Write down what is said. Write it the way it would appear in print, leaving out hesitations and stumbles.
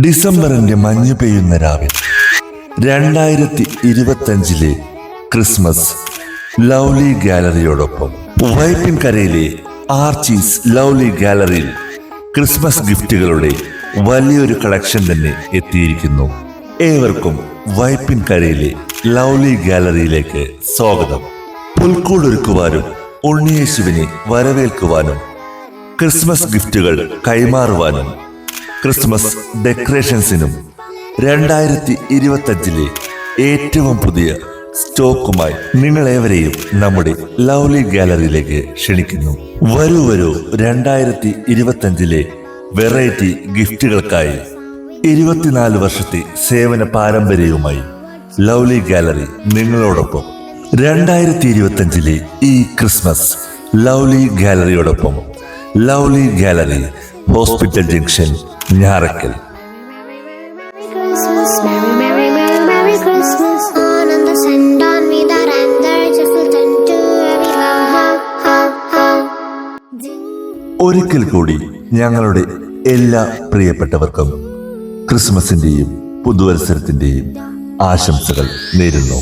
ഡിസംബറിന്റെ മഞ്ഞു പെയ്യുന്ന രാവിൽ 2025 ക്രിസ്മസ് ലവ്ലി ഗാലറിയോടൊപ്പം വൈപ്പിൻകരയിലെ ആർച്ചീസ് ലവ്ലി ഗാലറിയിൽ ക്രിസ്മസ് ഗിഫ്റ്റുകളുടെ വലിയൊരു കളക്ഷൻ തന്നെ എത്തിയിരിക്കുന്നു. ഏവർക്കും വൈപ്പിൻകരയിലെ ലവ്ലി ഗാലറിയിലേക്ക് സ്വാഗതം. പുൽക്കൂടൊരുക്കുവാനും ഉണ്ണിയേശുവിനെ വരവേൽക്കുവാനും ക്രിസ്മസ് ഗിഫ്റ്റുകൾ കൈമാറുവാനും ക്രിസ്മസ് ഡെക്കറേഷൻസിനും 2025 ഏറ്റവും പുതിയ സ്റ്റോക്കുമായി നിങ്ങളേവരെയും നമ്മുടെ ലവ്ലി ഗാലറിയിലേക്ക് ക്ഷണിക്കുന്നു. വരൂ 2025 വെറൈറ്റി ഗിഫ്റ്റുകൾക്കായി 24 വർഷത്തെ സേവന പാരമ്പര്യവുമായി ലവ്ലി ഗാലറി നിങ്ങളോടൊപ്പം. 2025 ഈ ക്രിസ്മസ് ലവ്ലി ഗാലറിയോടൊപ്പം. Lovely gallery, hospital junction, Njarakkal. ഒരിക്കൽ കൂടി ഞങ്ങളുടെ എല്ലാ പ്രിയപ്പെട്ടവർക്കും ക്രിസ്മസിന്റെയും പുതുവത്സരത്തിന്റെയും ആശംസകൾ നേരുന്നു.